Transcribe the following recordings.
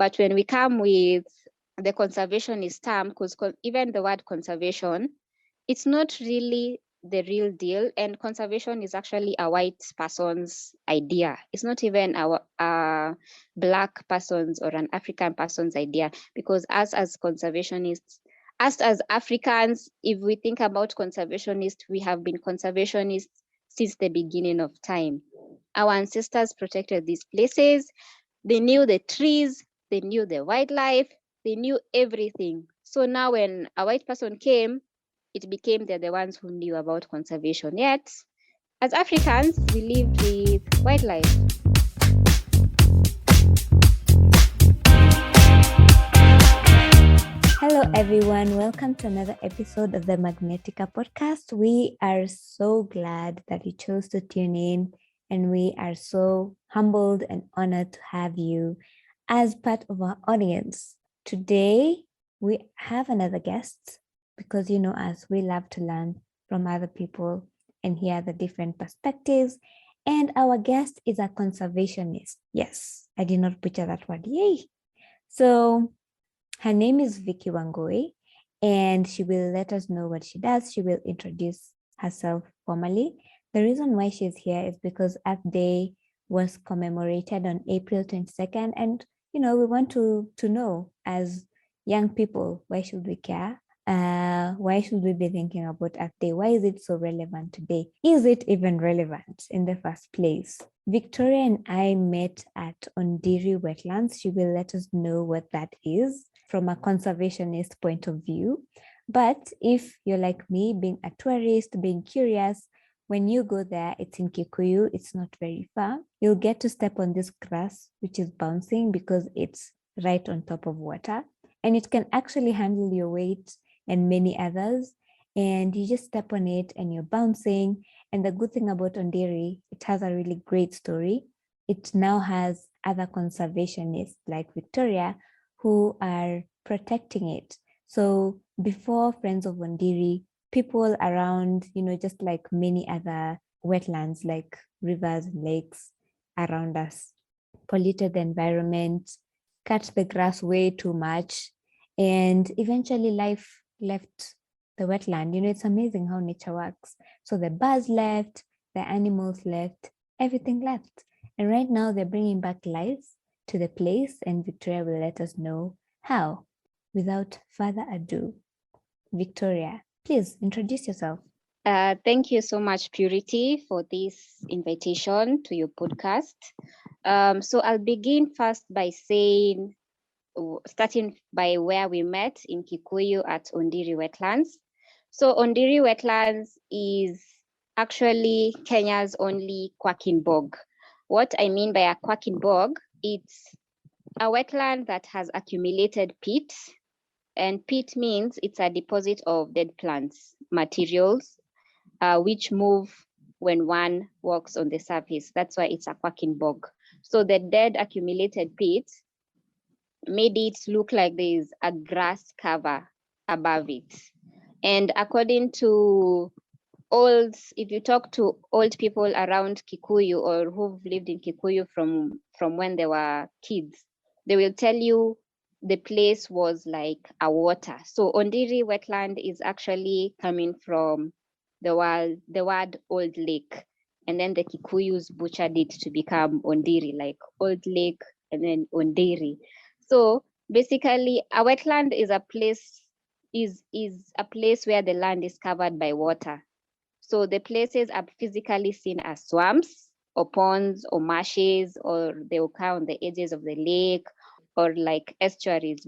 But when we come with the conservationist term, because even the word conservation, it's not really the real deal. And conservation is actually a white person's idea. It's not even a Black person's or an African person's idea, because us as conservationists, us as Africans, if we think about conservationists, we have been conservationists since the beginning of time. Our ancestors protected these places. They knew the trees, they knew the wildlife, they knew everything. So now when a white person came, it became they're the ones who knew about conservation. Yet, as Africans, we lived with wildlife. Hello, everyone. Welcome to another episode of the Magnetica podcast. We are so glad that you chose to tune in, and we are so humbled and honored to have you as part of our audience. Today, we have another guest because you know us, we love to learn from other people and hear the different perspectives. And our guest is a conservationist. Yes, I did not butcher that word. Yay! So, her name is Vicki Wangui, and she will let us know what she does. She will introduce herself formally. The reason why she's here is because Earth Day was commemorated on April 22nd. And, you know, we want to know as young people, why should we care? Why should we be thinking about Earth Day? Why is it so relevant today? Is it even relevant in the first place? Victoria and I met at Ondiri Wetlands. She will let us know what that is from a conservationist point of view. But if you're like me, being a tourist, being curious, when you go there, it's in Kikuyu, it's not very far. You'll get to step on this grass, which is bouncing because it's right on top of water. And it can actually handle your weight and many others. And you just step on it and you're bouncing. And the good thing about Ondiri, it has a really great story. It now has other conservationists like Victoria who are protecting it. So before Friends of Ondiri, people around, you know, just like many other wetlands, like rivers and lakes around us, polluted the environment, cut the grass way too much, and eventually life left the wetland. You know, it's amazing how nature works. So the birds left, the animals left, everything left. And right now they're bringing back life to the place, and Victoria will let us know how. Without further ado, Victoria, please introduce yourself. Thank you so much, Purity, for this invitation to your podcast. So I'll begin first by saying, starting by where we met in Kikuyu at Ondiri Wetlands. So Ondiri Wetlands is actually Kenya's only quacking bog. What I mean by a quacking bog, it's a wetland that has accumulated peat, and peat means it's a deposit of dead plants materials, which move when one walks on the surface. That's why it's a quacking bog. So the dead accumulated peat made it look like there's a grass cover above it. And according to if you talk to old people around Kikuyu or who've lived in Kikuyu from when they were kids, they will tell you the place was like a water. So Ondiri wetland is actually coming from the word old lake, and then the Kikuyus butchered it to become Ondiri, like old lake and then Ondiri. So basically a wetland is a place where the land is covered by water. So the places are physically seen as swamps or ponds or marshes, or they occur on the edges of the lake, or like estuaries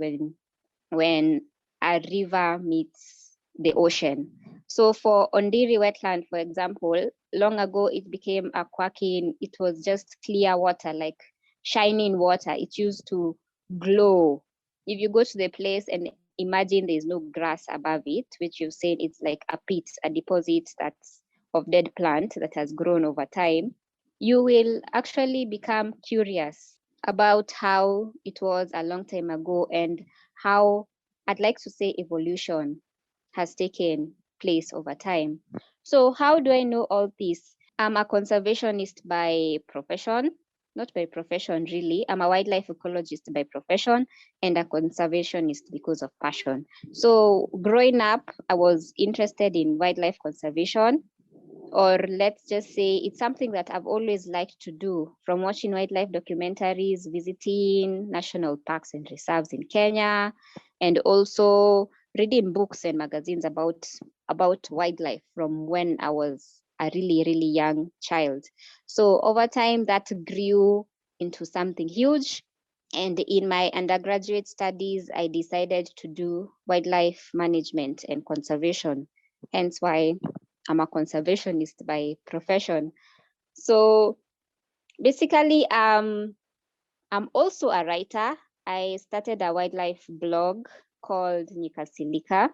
when a river meets the ocean. So for Ondiri wetland, for example, long ago it became a quacking, it was just clear water, like shining water. It used to glow. If you go to the place and imagine there's no grass above it, which you've said it's like a pit, a deposit that's of dead plant that has grown over time, you will actually become curious about how it was a long time ago and how, I'd like to say, evolution has taken place over time. So how do I know all this? I'm a conservationist by profession. not by profession really. I'm a wildlife ecologist by profession and a conservationist because of passion. So growing up, I was interested in wildlife conservation, or let's just say it's something that I've always liked to do, from watching wildlife documentaries, visiting national parks and reserves in Kenya, and also reading books and magazines about wildlife from when I was a really, really young child. So over time, that grew into something huge. And in my undergraduate studies, I decided to do wildlife management and conservation, hence why I'm a conservationist by profession. So basically, I'm also a writer. I started a wildlife blog called Nikasilika,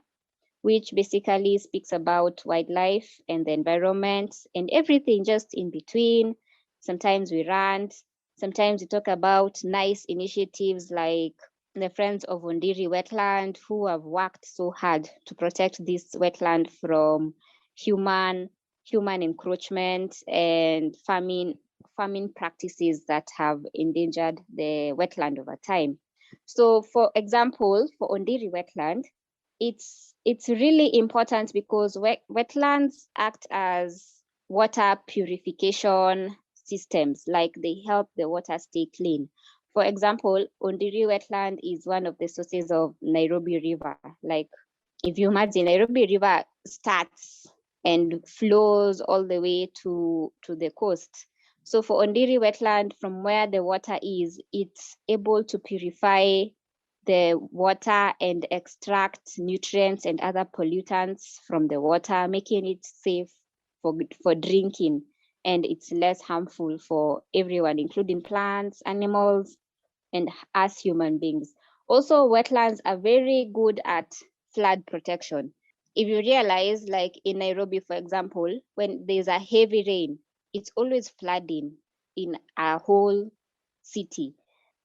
which basically speaks about wildlife and the environment and everything just in between. Sometimes we rant, sometimes we talk about nice initiatives like the Friends of Wandiri Wetland, who have worked so hard to protect this wetland from human human encroachment and farming practices that have endangered the wetland over time. So for example, for Ondiri wetland, it's really important because wetlands act as water purification systems, like they help the water stay clean. For example, Ondiri wetland is one of the sources of Nairobi River. Like if you imagine, Nairobi River starts and flows all the way to the coast. So for Ondiri wetland, from where the water is, it's able to purify the water and extract nutrients and other pollutants from the water, making it safe for drinking. And it's less harmful for everyone, including plants, animals, and us human beings. Also, wetlands are very good at flood protection. If you realize, like in Nairobi, for example, when there's a heavy rain, it's always flooding in a whole city.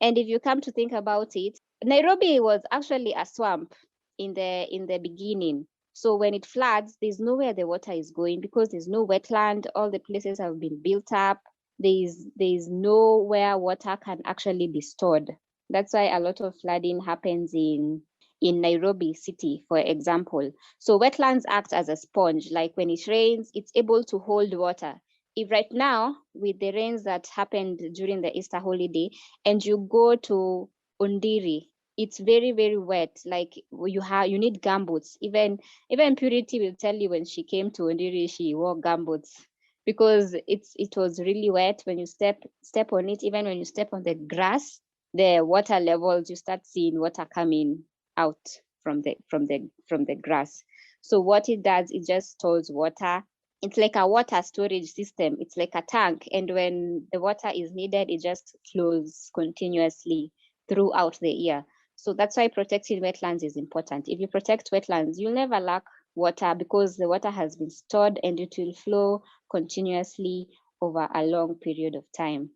And if you come to think about it, Nairobi was actually a swamp in the beginning. So when it floods, there's nowhere the water is going because there's no wetland. All the places have been built up. There's nowhere water can actually be stored. That's why a lot of flooding happens in Nairobi city, for example. So wetlands act as a sponge. Like when it rains, it's able to hold water. If right now, with the rains that happened during the Easter holiday, and you go to Undiri, it's very, very wet. Like you need gumboots. Even Purity will tell you when she came to Undiri, she wore gumboots because it was really wet. When you step on it, even when you step on the grass, the water levels, you start seeing water coming out from the grass. So what it does, it just stores water. It's like a water storage system. It's like a tank, and when the water is needed, it just flows continuously throughout the year. So that's why protecting wetlands is important. If you protect wetlands, you'll never lack water because the water has been stored and it will flow continuously over a long period of time.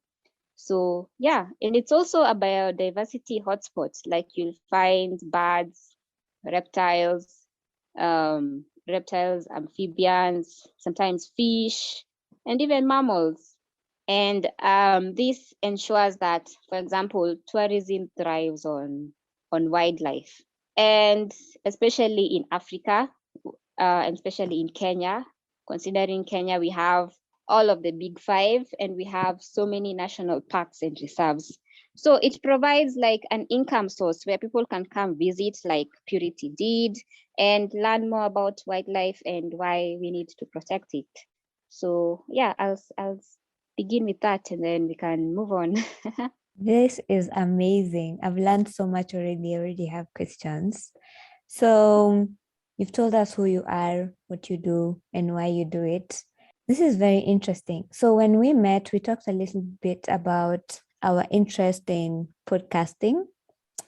So yeah, and it's also a biodiversity hotspot. Like you'll find birds, reptiles, amphibians, sometimes fish, and even mammals. And this ensures that, for example, tourism thrives on wildlife, and especially in Africa, and especially in Kenya. Considering Kenya, we have all of the big five, and we have so many national parks and reserves. So it provides like an income source where people can come visit, like Purity did, and learn more about wildlife and why we need to protect it. So yeah, I'll begin with that, and then we can move on. This is amazing. I've learned so much already. I already have questions. So you've told us who you are, what you do, and why you do it. This is very interesting. So when we met, we talked a little bit about our interest in podcasting.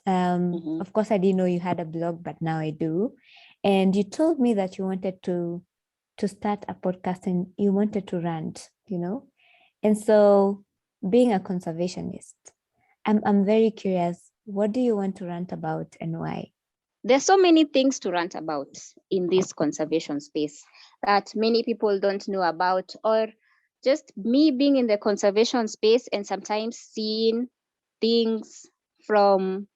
Of course, I didn't know you had a blog, but now I do. And you told me that you wanted to start a podcast and you wanted to rant, And so being a conservationist, I'm very curious, what do you want to rant about and why? There's so many things to rant about in this conservation space that many people don't know about, or just me being in the conservation space and sometimes seeing things from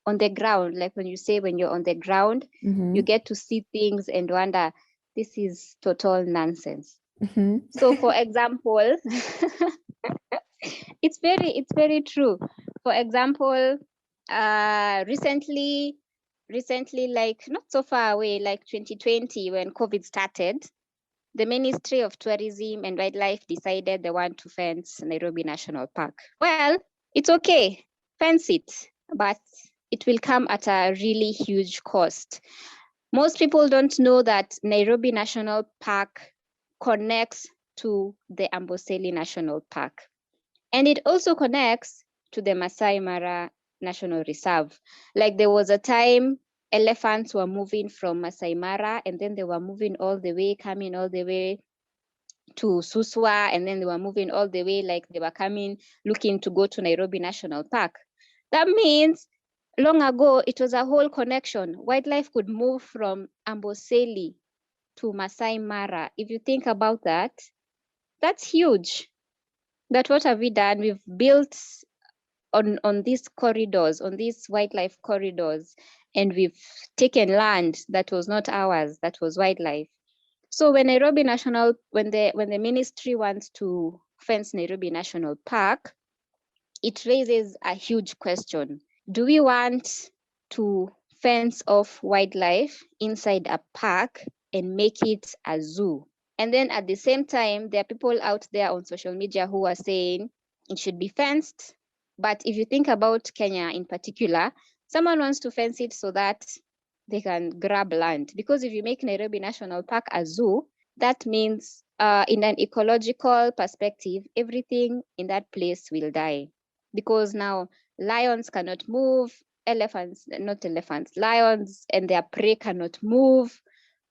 on the ground, like when you say when you're on the ground, you get to see things and wonder, this is total nonsense. So for example, it's very true. For example, recently, like not so far away, like 2020, when COVID started, the Ministry of Tourism and Wildlife decided they want to fence Nairobi National Park. Well, it's okay, fence it, but it will come at a really huge cost. Most people don't know that Nairobi National Park connects to the Amboseli National Park. And it also connects to the Masai Mara National Reserve. Like there was a time elephants were moving from Masai Mara, and then they were moving all the way, coming all the way to Suswa, and then they were moving all the way, like they were coming, looking to go to Nairobi National Park. That means long ago, it was a whole connection. Wildlife could move from Amboseli to Masai Mara. If you think about that, that's huge. That what have we done? We've built on these corridors, on these wildlife corridors, and we've taken land that was not ours, that was wildlife. So when the ministry wants to fence Nairobi National Park, it raises a huge question. Do we want to fence off wildlife inside a park and make it a zoo? And then at the same time, there are people out there on social media who are saying it should be fenced. But if you think about Kenya in particular, someone wants to fence it so that they can grab land. Because if you make Nairobi National Park a zoo, that means in an ecological perspective, everything in that place will die. Because now lions cannot move, lions and their prey cannot move.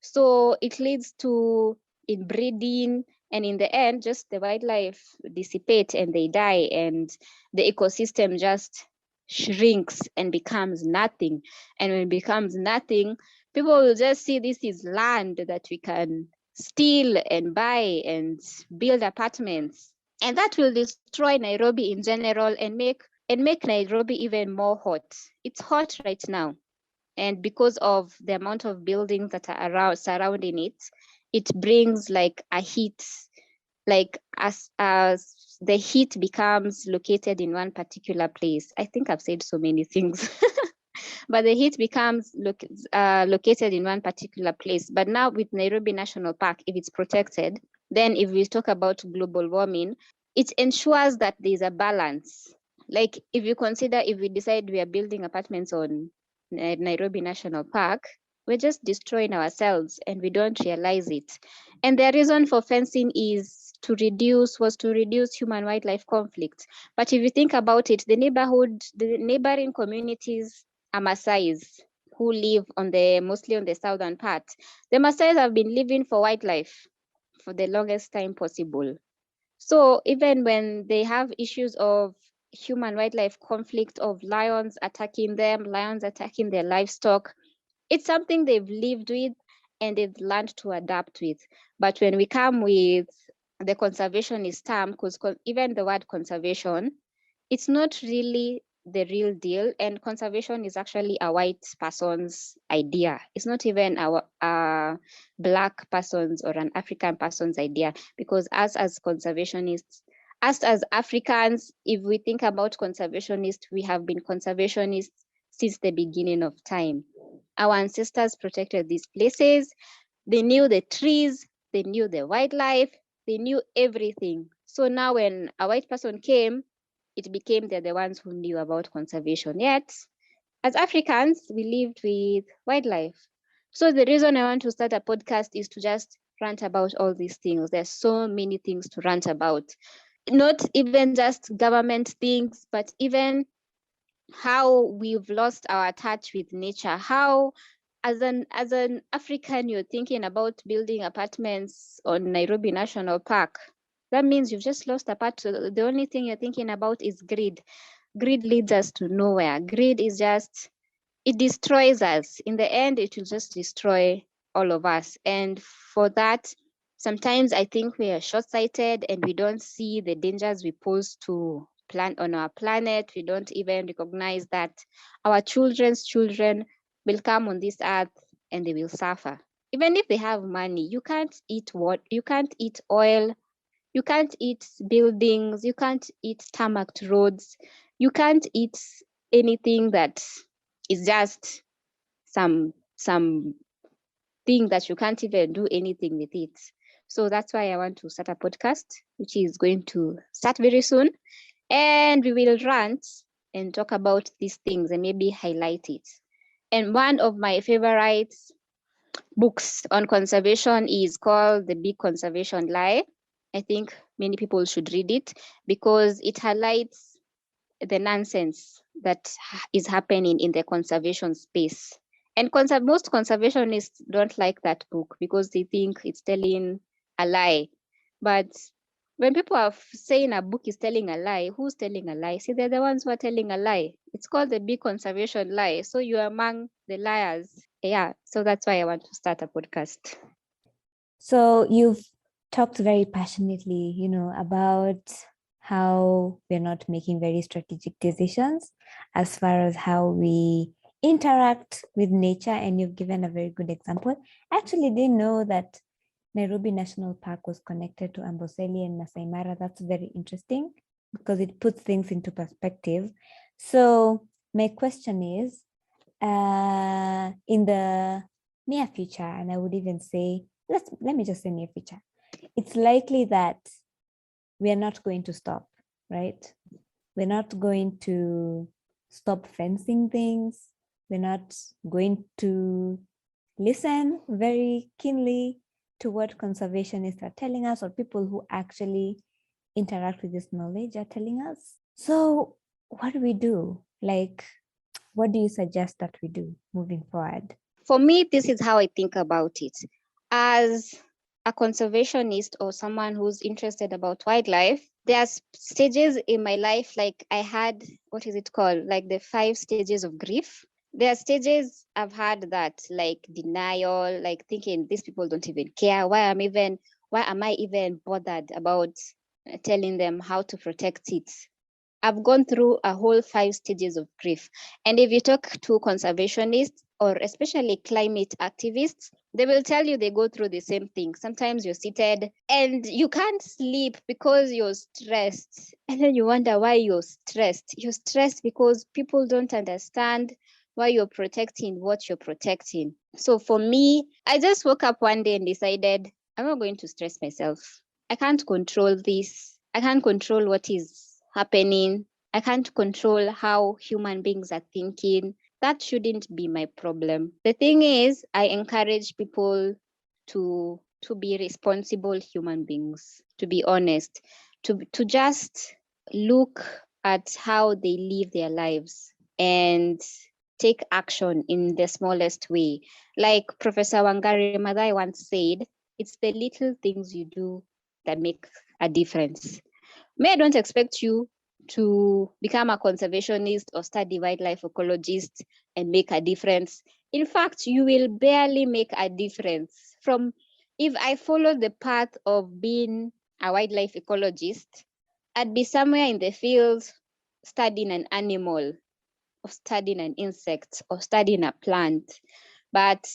So it leads to inbreeding, and in the end, just the wildlife dissipate and they die, and the ecosystem just shrinks and becomes nothing. And when it becomes nothing, people will just see this is land that we can steal and buy and build apartments. And that will destroy Nairobi in general and make Nairobi even more hot. It's hot right now. And because of the amount of buildings that are around surrounding it, it brings like a heat, like as the heat becomes located in one particular place. I think I've said so many things. But the heat becomes located in one particular place. But now with Nairobi National Park, if it's protected, then if we talk about global warming, it ensures that there's a balance. Like if you consider, if we decide we are building apartments on Nairobi National Park, we're just destroying ourselves and we don't realize it. And the reason for fencing was to reduce human wildlife conflict. But if you think about it, the neighboring communities are Maasais who live mostly on the southern part. The Maasais have been living for wildlife for the longest time possible. So even when they have issues of human wildlife conflict, of lions attacking them, lions attacking their livestock, it's something they've lived with and they've learned to adapt with. But when we come with the conservationist term, because even the word conservation, it's not really the real deal. And conservation is actually a white person's idea. It's not even a Black person's or an African person's idea, because us as conservationists, us as Africans, if we think about conservationists, we have been conservationists since the beginning of time. Our ancestors protected these places. They knew the trees, they knew the wildlife, they knew everything. So now when a white person came, it became they're the ones who knew about conservation. Yet, as Africans, we lived with wildlife. So the reason I want to start a podcast is to just rant about all these things. There's so many things to rant about. Not even just government things, but even how we've lost our touch with nature. How as an African, you're thinking about building apartments on Nairobi National Park. That means you've just lost a part. The only thing you're thinking about is greed. Greed leads us to nowhere. Greed is just, it destroys us. In the end, it will just destroy all of us. And for that, Sometimes I think we are short-sighted and we don't see the dangers we pose to plant on our planet. We don't even recognize that our children's children will come on this earth and they will suffer. Even if they have money, you can't eat you can't eat oil, you can't eat buildings, you can't eat tarmacked roads, you can't eat anything that is just some thing that you can't even do anything with it. So that's why I want to start a podcast, which is going to start very soon. And we will rant and talk about these things and maybe highlight it. And one of my favorite books on conservation is called The Big Conservation Lie. I think many people should read it because it highlights the nonsense that is happening in the conservation space. And most conservationists don't like that book because they think it's telling a lie. But when people are saying a book is telling a lie, who's telling a lie? See, they're the ones who are telling a lie. It's called The Big Conservation Lie. So you're among the liars. Yeah, so that's why I want to start a podcast. So you've talked very passionately, about how we're not making very strategic decisions as far as how we interact with nature, and you've given a very good example. I actually didn't know that Nairobi National Park was connected to Amboseli and Masai Mara. That's very interesting because it puts things into perspective. So my question is, in the near future, and I would even say, let me just say near future, it's likely that we are not going to stop, right? We're not going to stop fencing things. We're not going to listen very keenly to what conservationists are telling us, or people who actually interact with this knowledge are telling us. So what do we do? Like, what do you suggest that we do moving forward? For me, this is how I think about it. As a conservationist or someone who's interested about wildlife, there are stages in my life, like I had, what is it called? Like the 5 stages of grief. There are stages I've had that, like denial, like thinking these people don't even care. Why am I even bothered about telling them how to protect it? I've gone through a whole 5 stages of grief. And if you talk to conservationists or especially climate activists, they will tell you they go through the same thing. Sometimes you're seated and you can't sleep because you're stressed. And then you wonder why you're stressed. You're stressed because people don't understand why you're protecting what you're protecting. So for me, I just woke up one day and decided I'm not going to stress myself. I can't control this. I can't control what is happening. I can't control how human beings are thinking. That shouldn't be my problem. The thing is, I encourage people to be responsible human beings, to be honest, to just look at how they live their lives and take action in the smallest way. Like Professor Wangari Maathai once said, it's the little things you do that make a difference. I don't expect you to become a conservationist or study wildlife ecologist and make a difference. In fact, you will barely make a difference. From if I follow the path of being a wildlife ecologist, I'd be somewhere in the field studying an animal or studying an insect or studying a plant. But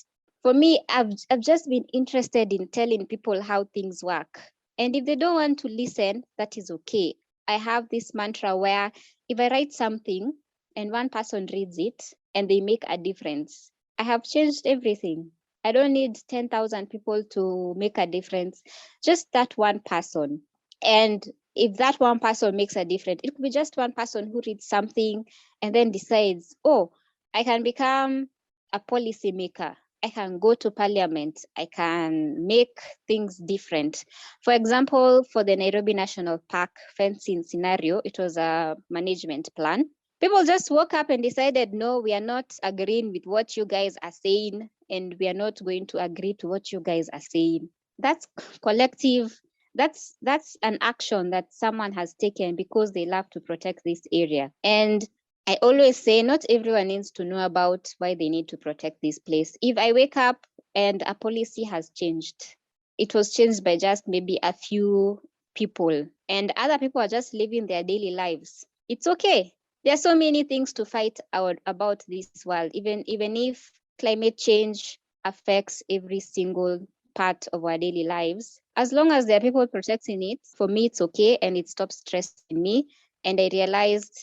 for me, I've just been interested in telling people how things work. And if they don't want to listen, that is okay. I have this mantra where if I write something and one person reads it and they make a difference, I have changed everything. I don't need 10,000 people to make a difference, just that one person. And if that one person makes a difference, it could be just one person who reads something and then decides, oh, I can become a policy maker. I can go to parliament. I can make things different. For example, for the Nairobi National Park fencing scenario, it was a management plan. People just woke up and decided, no, we are not agreeing with what you guys are saying, and we are not going to agree to what you guys are saying. That's collective. That's an action that someone has taken because they love to protect this area. And I always say not everyone needs to know about why they need to protect this place. If I wake up and a policy has changed, it was changed by just maybe a few people, and other people are just living their daily lives. It's okay. There are so many things to fight out about this world, even if climate change affects every single part of our daily lives. As long as there are people protecting it, for me it's okay, and it stops stressing me. And I realized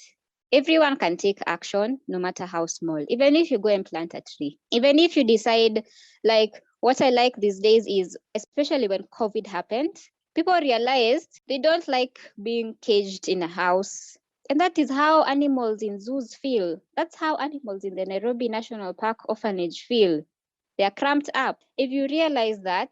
everyone can take action, no matter how small. Even if you go and plant a tree, even if you decide, like, what I like these days is, especially when COVID happened, people realized they don't like being caged in a house. And that is how animals in zoos feel. That's how animals in the Nairobi National Park orphanage feel. They are cramped up. If you realize that,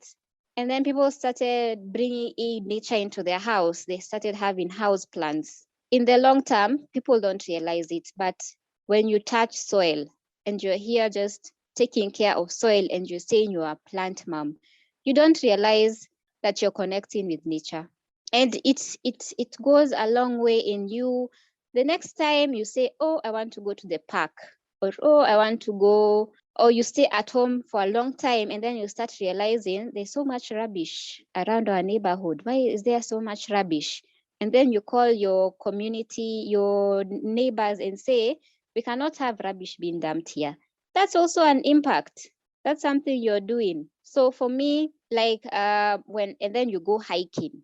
and then people started bringing in nature into their house, they started having house plants. In the long term, people don't realize it, but when you touch soil and you're here just taking care of soil and you're saying you're a plant mom, you don't realize that you're connecting with nature. And it goes a long way in you. The next time you say, oh, I want to go to the park, or oh, I want to go, or you stay at home for a long time, and then you start realizing there's so much rubbish around our neighborhood. Why is there so much rubbish? And then you call your community, your neighbors, and say, we cannot have rubbish being dumped here. That's also an impact. That's something you're doing. So for me, like and then you go hiking,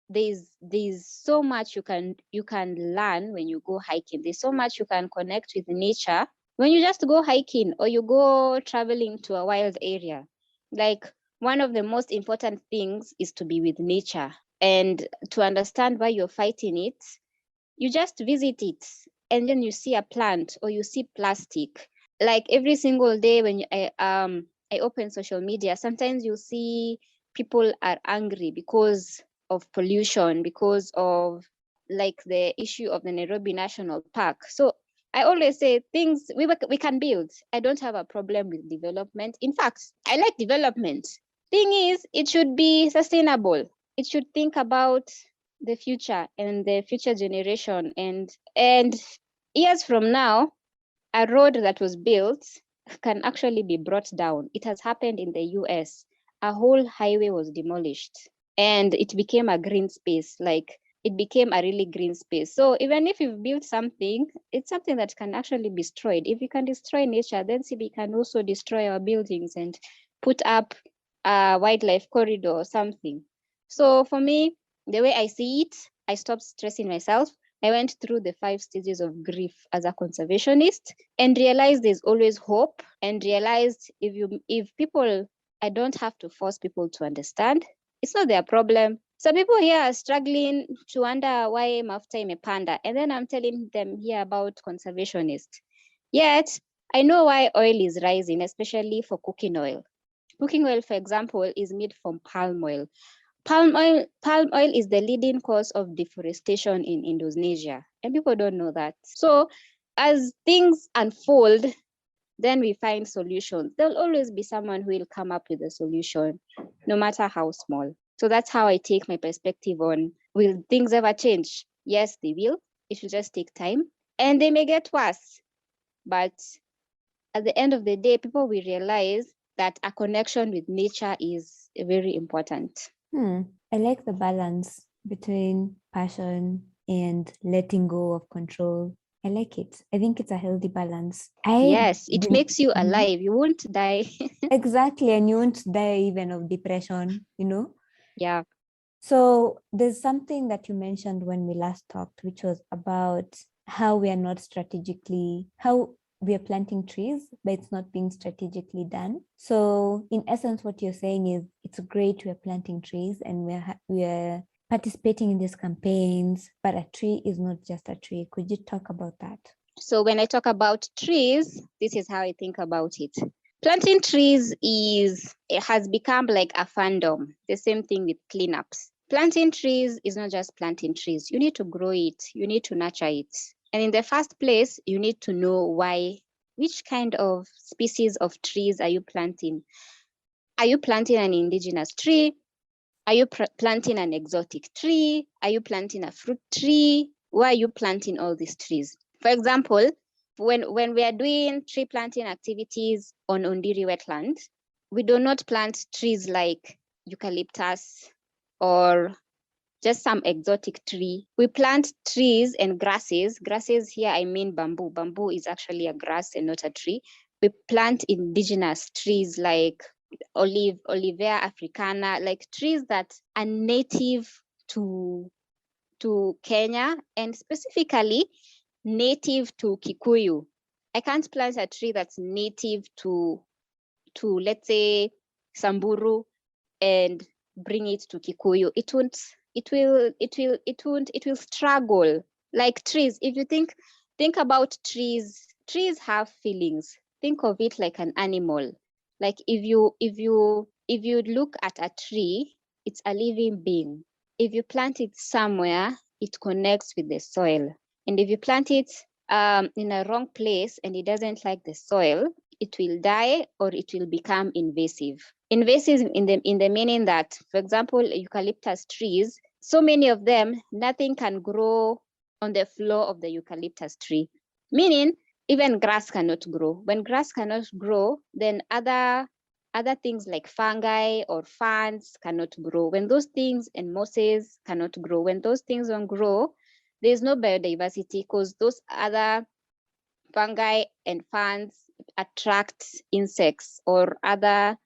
there's so much you can learn when you go hiking. There's so much you can connect with nature when you just go hiking, or you go traveling to a wild area. Like, one of the most important things is to be with nature, and to understand why you're fighting it. You just visit it, and then you see a plant or you see plastic. Like, every single day when I open social media, sometimes you see people are angry because of pollution, because of, like, the issue of the Nairobi National Park. So I always say, things we can build. I don't have a problem with development. In fact, I like development. Thing is, it should be sustainable. It should think about the future and the future generation, and years from now, a road that was built can actually be brought down. It has happened in the US. A whole highway was demolished and it became a green space. Like, it became a really green space. So even if you've built something, it's something that can actually be destroyed. If you can destroy nature, then we can also destroy our buildings and put up a wildlife corridor or something. So for me, the way I see it, I stopped stressing myself. I went through the 5 stages of grief as a conservationist, and realized there's always hope, and realized if people, I don't have to force people to understand. It's not their problem. Some people here are struggling to wonder why mafuta imepanda, and then I'm telling them here about conservationists. Yet I know why oil is rising, especially for cooking oil. Cooking oil, for example, is made from palm oil. Palm oil is the leading cause of deforestation in Indonesia, and people don't know that. So as things unfold, then we find solutions. There'll always be someone who will come up with a solution, no matter how small. So that's how I take my perspective on, will things ever change? Yes, they will. It will just take time, and they may get worse. But at the end of the day, people will realize that a connection with nature is very important. I like the balance between passion and letting go of control. I like it. I think it's a healthy balance. Yes, it makes you alive. You won't die. Exactly. And you won't die even of depression, Yeah. So there's something that you mentioned when we last talked, which was about how we are not strategically, how we are planting trees, but it's not being strategically done. So in essence, what you're saying is it's great we're planting trees and we're participating in these campaigns, but a tree is not just a tree. Could you talk about that? So when I talk about trees, this is how I think about it. Planting trees it has become like a fandom. The same thing with cleanups. Planting trees is not just planting trees. You need to grow it. You need to nurture it. And in the first place, you need to know why, which kind of species of trees are you planting? Are you planting an indigenous tree? Are you planting an exotic tree? Are you planting a fruit tree? Why are you planting all these trees? For example, when we are doing tree planting activities on Ondiri wetland, we do not plant trees like eucalyptus or just some exotic tree. We plant trees and grasses. Grasses here, I mean bamboo. Bamboo is actually a grass and not a tree. We plant indigenous trees like Olivia africana, like trees that are native to Kenya and specifically native to Kikuyu. I can't plant a tree that's native to let's say Samburu and bring it to Kikuyu. It will struggle. Like trees, if you think about trees, trees have feelings. Think of it like an animal. Like if you look at a tree, it's a living being. If you plant it somewhere, it connects with the soil. And if you plant it in a wrong place and it doesn't like the soil, it will die or it will become invasive. Invasive in the meaning that, for example, eucalyptus trees, so many of them, nothing can grow on the floor of the eucalyptus tree. Meaning, even grass cannot grow. When grass cannot grow, then other things like fungi or ferns cannot grow. When those things and mosses cannot grow, when those things don't grow, there's no biodiversity because those other fungi and ferns attract insects or other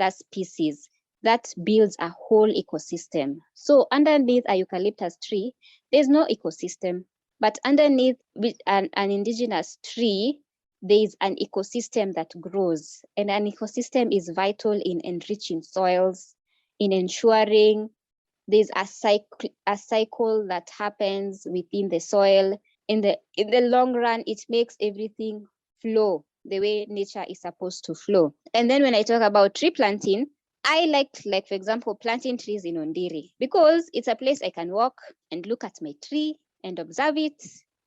species. That builds a whole ecosystem. So underneath a eucalyptus tree, there's no ecosystem. But underneath an indigenous tree, there is an ecosystem that grows. And an ecosystem is vital in enriching soils, in ensuring there's a cycle that happens within the soil. In the long run, it makes everything flow the way nature is supposed to flow. And then when I talk about tree planting, I like for example, planting trees in Ondiri because it's a place I can walk and look at my tree and observe it.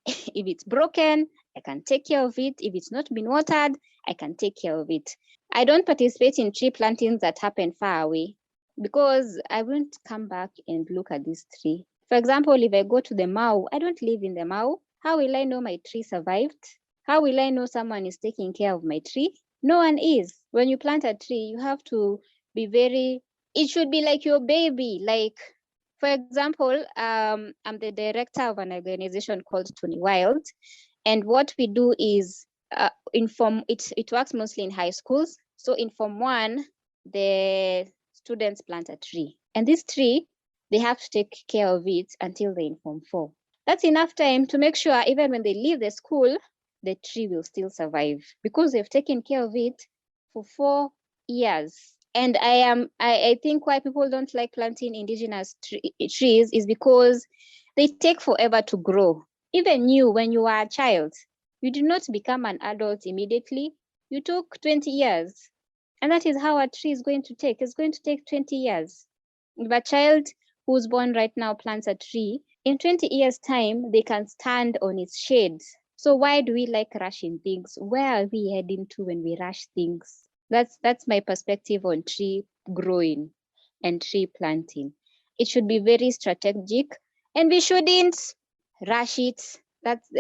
If it's broken, I can take care of it. If it's not been watered, I can take care of it. I don't participate in tree plantings that happen far away because I won't come back and look at this tree. For example, if I go to the Mau, I don't live in the Mau. How will I know my tree survived? How will I know someone is taking care of my tree? No one is. When you plant a tree, you have to be it should be like your baby. Like, for example, I'm the director of an organization called Tony Wild. And what we do is it works mostly in high schools. So in Form 1, the students plant a tree. And this tree, they have to take care of it until they're in Form 4. That's enough time to make sure even when they leave the school, the tree will still survive because they've taken care of it for 4 years. And I think why people don't like planting indigenous trees is because they take forever to grow. Even you, when you are a child, you do not become an adult immediately. You took 20 years. And that is how a tree is going to take. It's going to take 20 years. If a child who's born right now plants a tree, in 20 years' time, they can stand on its shade. So why do we like rushing things? Where are we heading to when we rush things? That's my perspective on tree growing and tree planting. It should be very strategic and we shouldn't rush it.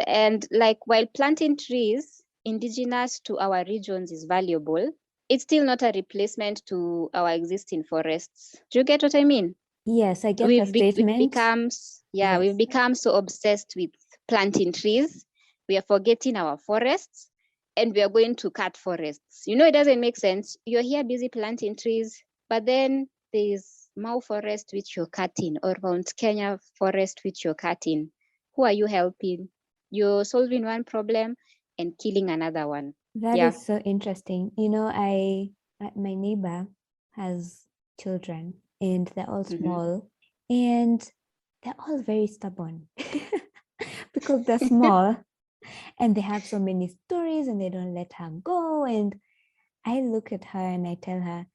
And like while planting trees indigenous to our regions is valuable, it's still not a replacement to our existing forests. Do you get what I mean? Yes, I get the statement. We've become so obsessed with planting trees. We are forgetting our forests and we are going to cut forests. You know, it doesn't make sense. You're here busy planting trees, but then there's Mau forest which you're cutting or Mount Kenya forest which you're cutting. Who are you helping? You're solving one problem and killing another one. That is so interesting. You know, my neighbor has children and they're all small and they're all very stubborn because they're small and they have so many stories and they don't let her go. And I look at her and I tell her,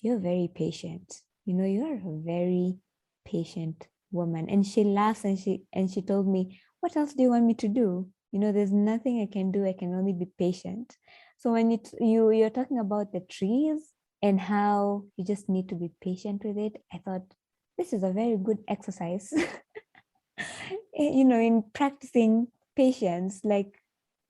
you're very patient. You know, you're a very patient woman. And she laughs and she told me, what else do you want me to do? You know, there's nothing I can do. I can only be patient. So when you're talking about the trees and how you just need to be patient with it, I thought this is a very good exercise. You know, in practicing patience, like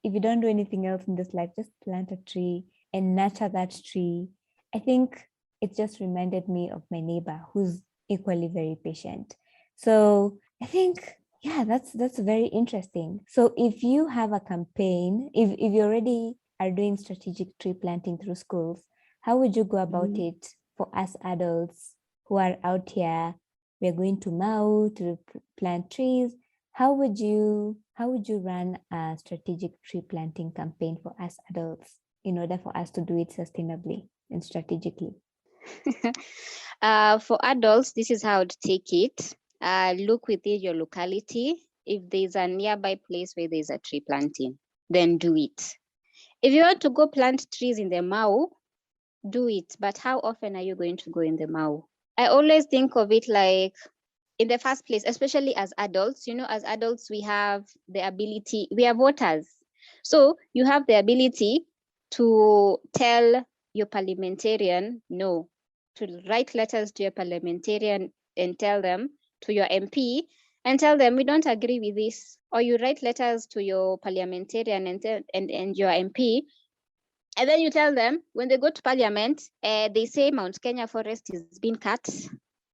if you don't do anything else in this life, just plant a tree and nurture that tree. I think it just reminded me of my neighbor who's equally very patient. So I think, yeah, that's very interesting. So if you have a campaign, if you already are doing strategic tree planting through schools, how would you go about it for us adults who are out here? We're going to Mau to plant trees. How would you run a strategic tree planting campaign for us adults in order for us to do it sustainably and strategically? For adults, this is how to take it. Look within your locality. If there's a nearby place where there's a tree planting, then do it. If you want to go plant trees in the Mau, do it. But how often are you going to go in the Mau? I always think of it like, in the first place, especially as adults, as adults, we have the ability, we are voters. So you have the ability to tell your parliamentarian no, to write letters to your parliamentarian and tell them, to your MP, and tell them we don't agree with this. Or you write letters to your parliamentarian and your MP, and then you tell them when they go to parliament, they say Mount Kenya forest is being cut,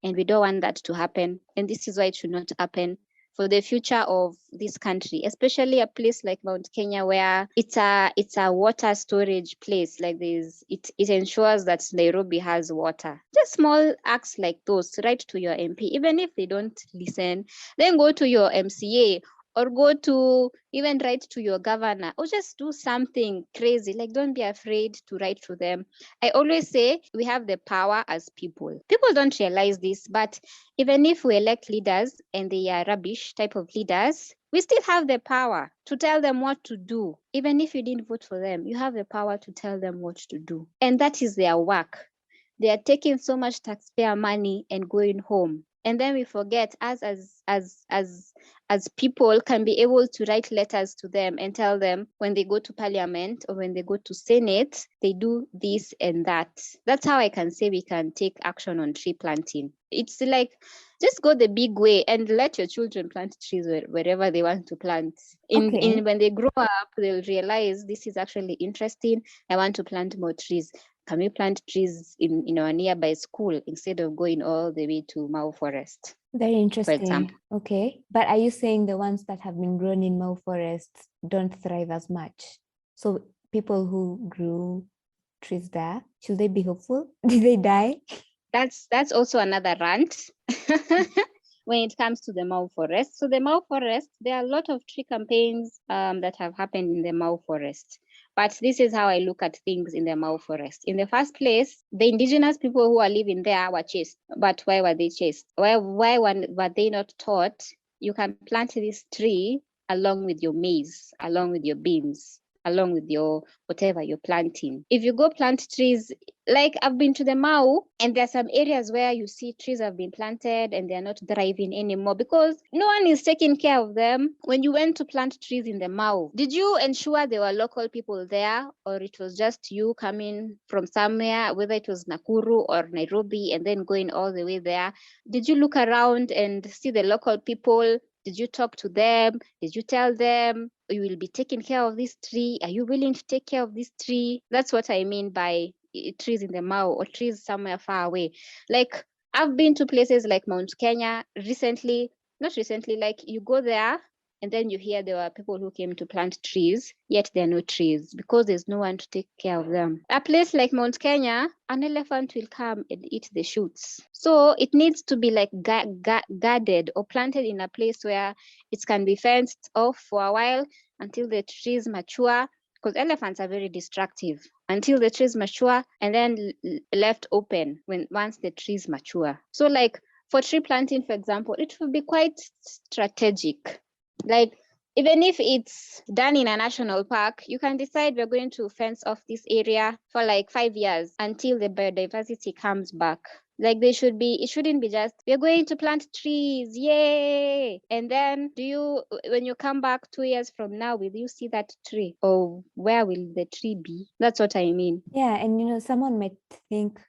and we don't want that to happen. And this is why it should not happen for the future of this country, especially a place like Mount Kenya where it's a water storage place. Like it ensures that Nairobi has water. Just small acts like those, write to your MP, even if they don't listen, then go to your MCA, or go to even write to your governor, or just do something crazy. Like, don't be afraid to write to them. I always say we have the power as people. People don't realize this, but even if we elect leaders and they are rubbish type of leaders, we still have the power to tell them what to do. Even if you didn't vote for them, you have the power to tell them what to do. And that is their work. They are taking so much taxpayer money and going home. And then we forget us as people can be able to write letters to them and tell them when they go to parliament or when they go to senate, they do this and that. That's how I can say we can take action on tree planting. It's like, just go the big way and let your children plant trees wherever they want to plant. Okay. When they grow up, they'll realize this is actually interesting. I want to plant more trees. Can we plant trees in our nearby school instead of going all the way to Mau Forest, Very for interesting. example? Okay. But are you saying the ones that have been grown in Mau forests don't thrive as much? So people who grew trees there, should they be hopeful? Did they die? That's also another rant when it comes to the Mau Forest. So the Mau Forest, there are a lot of tree campaigns that have happened in the Mau Forest. But this is how I look at things in the Mau Forest. In the first place, the indigenous people who are living there were chased. But why were they chased? Why were they not taught you can plant this tree along with your maize, along with your beans, along with your whatever you're planting? If you go plant trees, like I've been to the Mau, and there are some areas where you see trees have been planted and they're not thriving anymore because no one is taking care of them. When you went to plant trees in the Mau, did you ensure there were local people there, or it was just you coming from somewhere, whether it was Nakuru or Nairobi, and then going all the way there? Did you look around and see the local people? Did you talk to them? Did you tell them you will be taking care of this tree? Are you willing to take care of this tree? That's what I mean by trees in the Mau or trees somewhere far away. Like, I've been to places like Mount Kenya not recently, like you go there and then you hear there were people who came to plant trees, yet there are no trees because there's no one to take care of them. A place like Mount Kenya, an elephant will come and eat the shoots. So it needs to be like guarded or planted in a place where it can be fenced off for a while until the trees mature, because elephants are very destructive, until the trees mature and then left open once the trees mature. So like for tree planting, for example, it will be quite strategic. Like, even if it's done in a national park, you can decide we're going to fence off this area for like 5 years until the biodiversity comes back. Like, it shouldn't be just, we're going to plant trees, yay! And then when you come back 2 years from now, will you see that tree? Or where will the tree be? That's what I mean. Yeah, and someone might think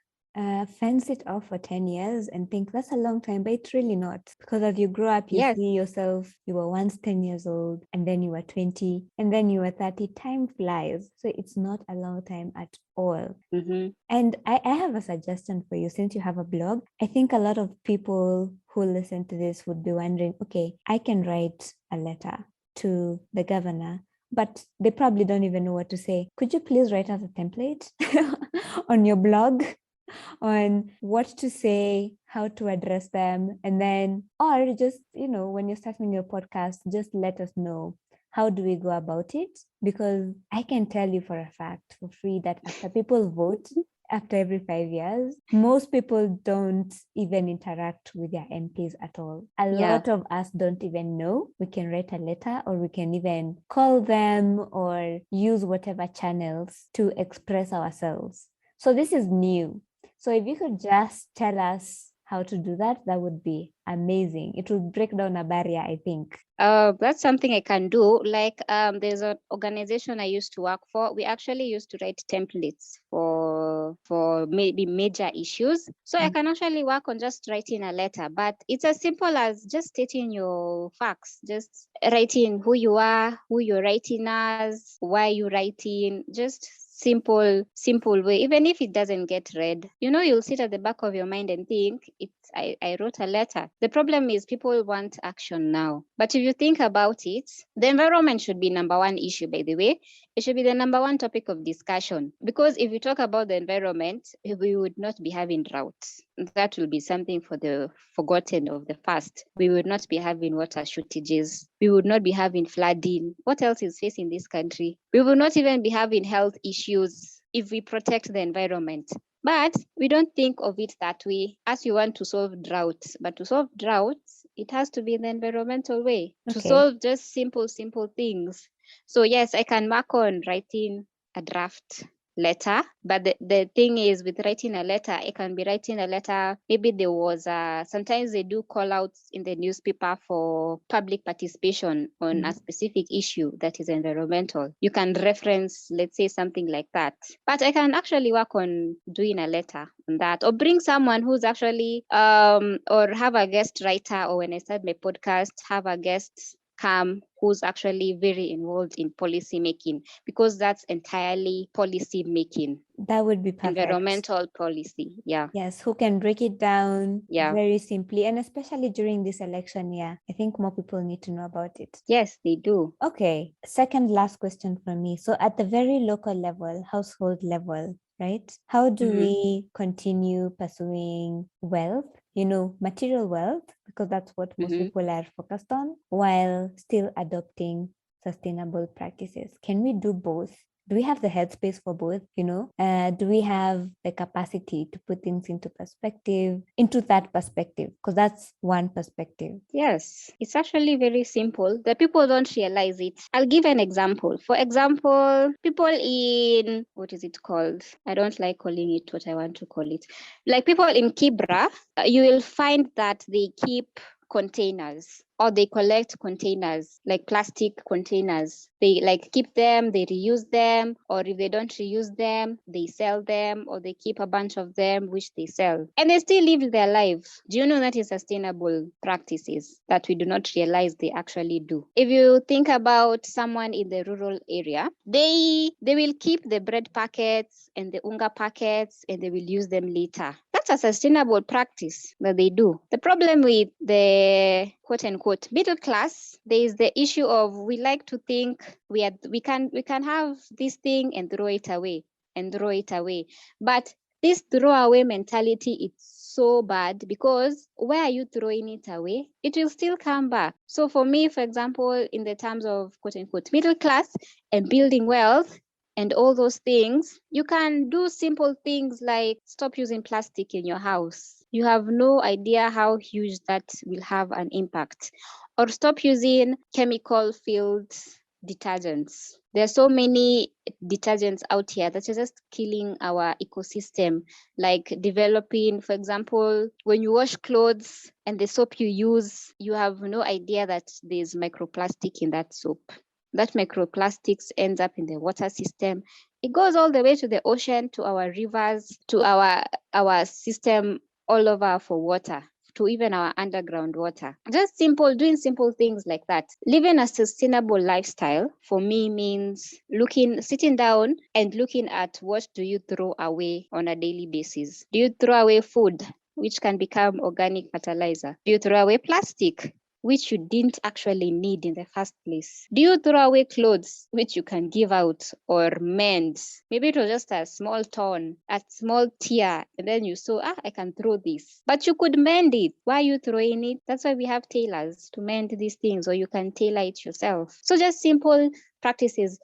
fence it off for 10 years and think that's a long time, but it's really not. Because as you grow up, you Yes. see yourself, you were once 10 years old, and then you were 20, and then you were 30. Time flies. So it's not a long time at all. Mm-hmm. And I have a suggestion for you. Since you have a blog, I think a lot of people who listen to this would be wondering, okay, I can write a letter to the governor, but they probably don't even know what to say. Could you please write out a template on your blog on what to say, how to address them, and then, or just, when you're starting your podcast, just let us know how do we go about it? Because I can tell you for a fact, for free, that after people vote, after every 5 years, most people don't even interact with their MPs at all. A Yeah. lot of us don't even know. We can write a letter, or we can even call them, or use whatever channels to express ourselves. So this is new. So if you could just tell us how to do that, that would be amazing. It would break down a barrier, I think. That's something I can do. Like, there's an organization I used to work for. We actually used to write templates for maybe major issues. So I can actually work on just writing a letter, but it's as simple as just stating your facts, just writing who you are, who you're writing as, why you're writing, just simple way. Even if it doesn't get read, you'll sit at the back of your mind and think I wrote a letter. The problem is people want action now. But if you think about it, the environment should be number one issue, by the way. It should be the number one topic of discussion. Because if you talk about the environment, we would not be having droughts. That will be something for the forgotten of the past. We would not be having water shortages. We would not be having flooding. What else is facing this country? We will not even be having health issues if we protect the environment. But we don't think of it that way, as we want to solve droughts. But to solve droughts, it has to be in the environmental way. To Okay. solve just simple things. So yes, I can mark on writing a draft letter. But the thing is, with writing a letter, I can be writing a letter. Maybe there was sometimes they do call outs in the newspaper for public participation on a specific issue that is environmental. You can reference, let's say, something like that. But I can actually work on doing a letter on that, or bring someone who's actually or have a guest writer, or when I start my podcast, have a guest come who's actually very involved in policy making, because that's entirely policy making. That would be perfect. Environmental policy. Yeah. Yes, who can break it down Yeah. very simply, and especially during this election year. I think more people need to know about it. Yes, they do. Okay, second last question from me. So at the very local level, household level, right? How do we continue pursuing wealth, material wealth, because that's what most people are focused on, while still adopting sustainable practices? Can we do both? Do we have the headspace for both? Do we have the capacity to put things into that perspective? Because that's one perspective. Yes, it's actually very simple. The people don't realize it. I'll give an example. For example, people in, what is it called? I don't like calling it what I want to call it. Like people in Kibra, you will find that they keep containers, or they collect containers, like plastic containers. They keep them, they reuse them, or if they don't reuse them, they sell them, or they keep a bunch of them which they sell, and they still live their life. Do you know that is sustainable practices that we do not realize they actually do? If you think about someone in the rural area, they will keep the bread packets and the unga packets, and they will use them later. That's a sustainable practice that they do. The problem with the quote unquote middle class, there is the issue of, we like to think we can have this thing and throw it away. But this throwaway mentality, it's so bad, because where are you throwing it away? It will still come back. So for me, for example, in the terms of quote unquote middle class and building wealth and all those things, you can do simple things like stop using plastic in your house. You have no idea how huge that will have an impact. Or stop using chemical-filled detergents. There are so many detergents out here that are just killing our ecosystem, like developing, for example, when you wash clothes and the soap you use, you have no idea that there's microplastic in that soap. That microplastics ends up in the water system, It goes all the way to the ocean, to our rivers, to our system all over for water, to even our underground water. Just doing simple things like that. Living a sustainable lifestyle for me means sitting down and looking at what do you throw away on a daily basis. Do you throw away food, which can become organic fertilizer? Do you throw away plastic, which you didn't actually need in the first place? Do you throw away clothes which you can give out or mend? Maybe it was just a small torn, a small tear, and then you saw, I can throw this. But you could mend it. Why are you throwing it? That's why we have tailors to mend these things, or you can tailor it yourself. So just simple practices.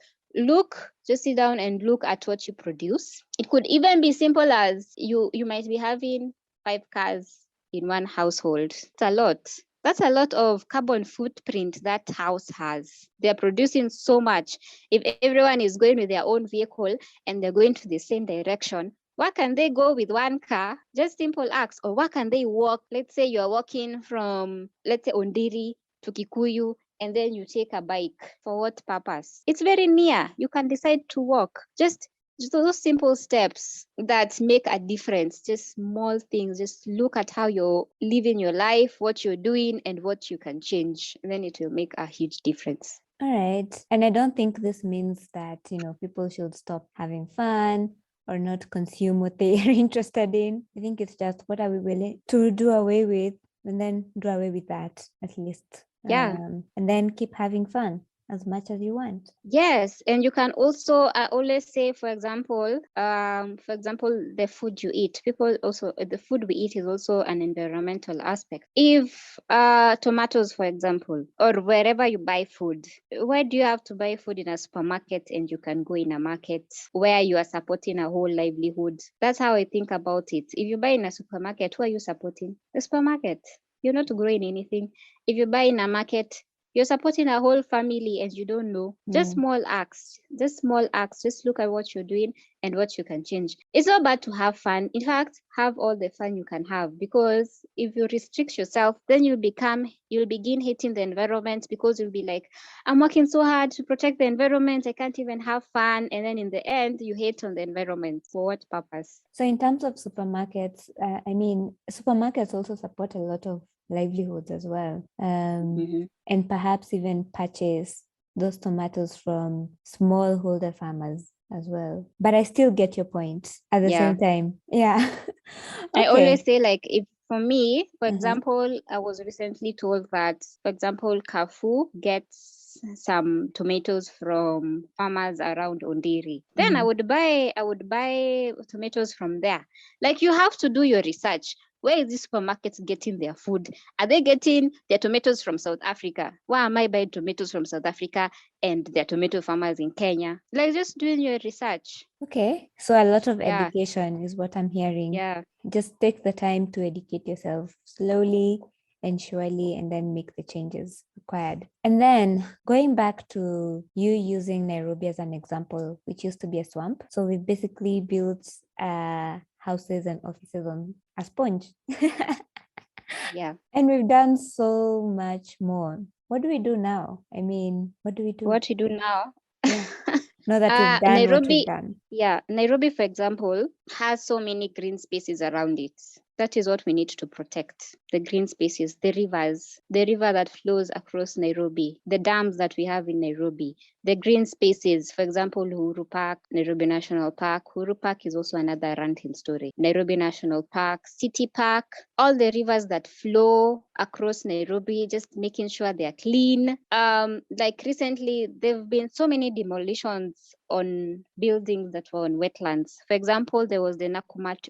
Just sit down and look at what you produce. It could even be simple as you might be having 5 cars in one household. It's a lot. That's a lot of carbon footprint that house has. They're producing so much. If everyone is going with their own vehicle and they're going to the same direction, why can they go with one car? Just simple acts. Or why can they walk? Let's say you're walking from, let's say, Ondiri to Kikuyu, and then you take a bike. For what purpose? It's very near. You can decide to walk. Just those simple steps that make a difference, just small things. Just look at how you're living your life, what you're doing, and what you can change. And then it will make a huge difference. All right. And I don't think this means that, people should stop having fun or not consume what they are interested in. I think it's just what are we willing to do away with, and then do away with that at least. Yeah. And then keep having fun as much as you want. Yes, and you can also always say, for example, the food you eat. People also the food we eat is also an environmental aspect. If tomatoes, for example, or wherever you buy food, why do you have to buy food in a supermarket and you can go in a market where you are supporting a whole livelihood? That's how I think about it. If you buy in a supermarket, who are you supporting? The supermarket. You're not growing anything. If you buy in a market, you're supporting a whole family and you don't know. Just small acts. Just look at what you're doing and what you can change. It's not bad to have fun. In fact, have all the fun you can have, because if you restrict yourself, then you'll begin hating the environment, because you'll be like, I'm working so hard to protect the environment, I can't even have fun. And then in the end, you hate on the environment. For what purpose? So in terms of supermarkets, supermarkets also support a lot of livelihoods as well. And perhaps even purchase those tomatoes from smallholder farmers as well. But I still get your point at the same time. Yeah. Okay. I always say, like, if for me, for example, I was recently told that, for example, Carrefour gets some tomatoes from farmers around Ondiri. Then I would buy tomatoes from there. Like, you have to do your research. Where is this supermarket getting their food? Are they getting their tomatoes from South Africa? Why am I buying tomatoes from South Africa and their tomato farmers in Kenya? Like, just doing your research. Okay. So a lot of education is what I'm hearing. Yeah. Just take the time to educate yourself slowly and surely, and then make the changes required. And then going back to you using Nairobi as an example, which used to be a swamp. So we basically built houses and offices on a sponge. Yeah. And we've done so much more. What do we do now? I mean, what do we do? What we do now? Yeah. Know that we've done Nairobi, what we've done. Yeah, Nairobi, for example, has so many green spaces around it. That is what we need to protect. The green spaces, the rivers, the river that flows across Nairobi, the dams that we have in Nairobi, the green spaces, for example, Uhuru Park, Nairobi National Park. Uhuru Park is also another ranting story. Nairobi National Park, City Park, all the rivers that flow across Nairobi, just making sure they are clean. Like recently, there have been so many demolitions on buildings that were on wetlands. For example, there was the Nakumatt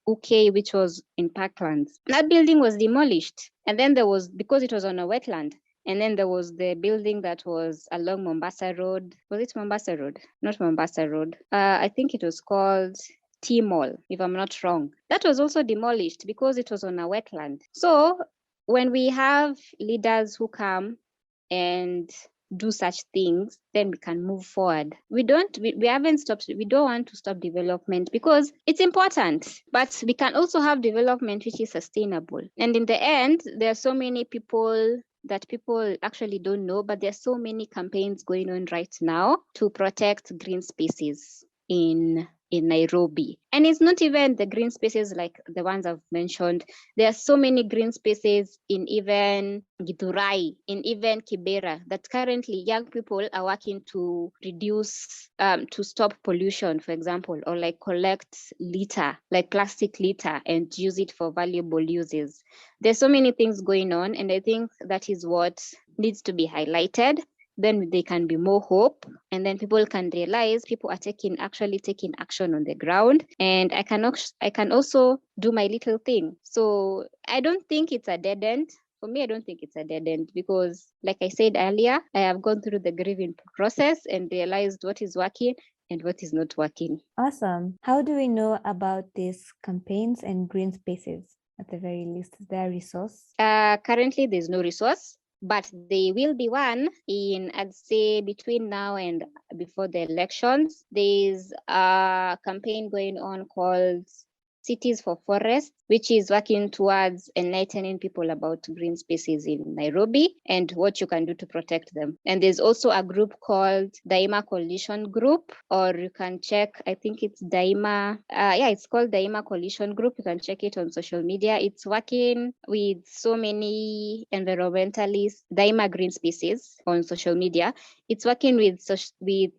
UK, which was in Parklands. That building was demolished. And then there was, because it was on a wetland, and then there was the building that was along Mombasa Road. Was it Mombasa Road? Not Mombasa Road. I think it was called T-Mall, if I'm not wrong. That was also demolished because it was on a wetland. So when we have leaders who come and do such things, then we can move forward. We haven't stopped. We don't want to stop development because it's important, but we can also have development which is sustainable. And in the end, there are so many people that people actually don't know, but there are so many campaigns going on right now to protect green spaces. in Nairobi. And it's not even the green spaces like the ones I've mentioned. There are so many green spaces in even Githurai, in even Kibera, that currently young people are working to reduce, to stop pollution, for example, or like collect litter, like plastic litter, and use it for valuable uses. There's so many things going on, and I think that is what needs to be highlighted. Then there can be more hope, and then people can realize people are actually taking action on the ground, and I can also do my little thing. So I don't think it's a dead end. For me, I don't think it's a dead end, because like I said earlier, I have gone through the grieving process and realized what is working and what is not working. Awesome. How do we know about these campaigns and green spaces? At the very least, is there a resource? Currently, there's no resource, but there will be one in, I'd say, between now and before the elections. There's a campaign going on called Cities for Forests, which is working towards enlightening people about green spaces in Nairobi and what you can do to protect them. And there's also a group called Daima Coalition Group, or you can check, I think it's Daima, it's called Daima Coalition Group. You can check it on social media. It's working with so many environmentalists, Daima Green Spaces on social media. It's working with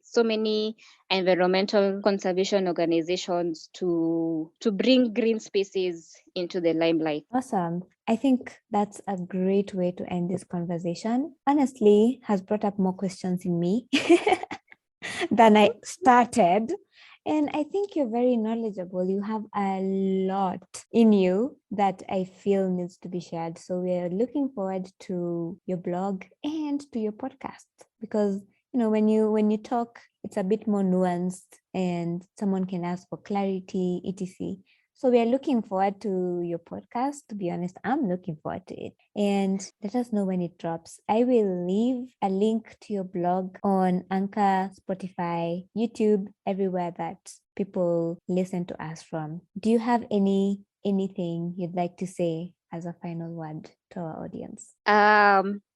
so many environmental conservation organizations to bring green spaces into the limelight. Awesome. I think that's a great way to end this conversation. Honestly, has brought up more questions in me than I started. And I think you're very knowledgeable. You have a lot in you that I feel needs to be shared. So we're looking forward to your blog and to your podcast, because when you talk, it's a bit more nuanced and someone can ask for clarity, etc. So we are looking forward to your podcast. To be honest, I'm looking forward to it. And let us know when it drops. I will leave a link to your blog on Anchor, Spotify, YouTube, everywhere that people listen to us from. Do you have anything you'd like to say as a final word to our audience?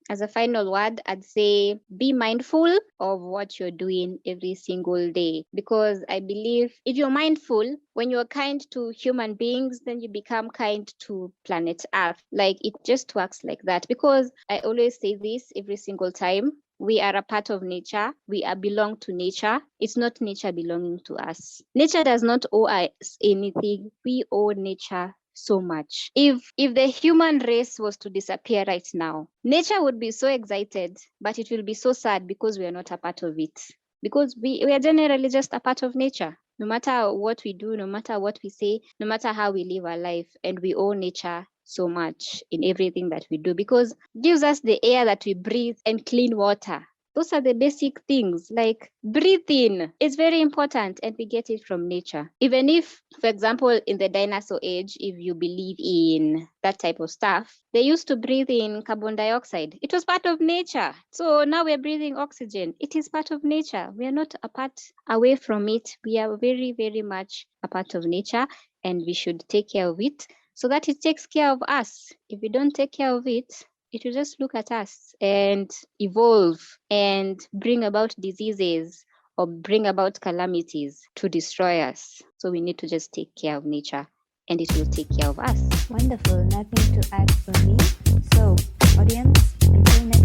As a final word, I'd say be mindful of what you're doing every single day, because I believe if you're mindful, when you're kind to human beings, then you become kind to planet Earth. Like, it just works like that, because I always say this every single time. We are a part of nature. We belong to nature. It's not nature belonging to us. Nature does not owe us anything. We owe nature so much. If the human race was to disappear right now, nature would be so excited, but it will be so sad because we are not a part of it. Because we are generally just a part of nature. No matter what we do, no matter what we say, no matter how we live our life, and we owe nature so much in everything that we do, because it gives us the air that we breathe and clean water. Those are the basic things, like breathing is very important, and we get it from nature. Even if, for example, in the dinosaur age, if you believe in that type of stuff, they used to breathe in carbon dioxide. It was part of nature. So now we're breathing oxygen. It is part of nature. We are not away from it. We are very, very much a part of nature, and we should take care of it so that it takes care of us. If we don't take care of it, it will just look at us and evolve and bring about diseases or bring about calamities to destroy us. So we need to just take care of nature, and it will take care of us. Wonderful. Nothing to add from me. So, audience, until next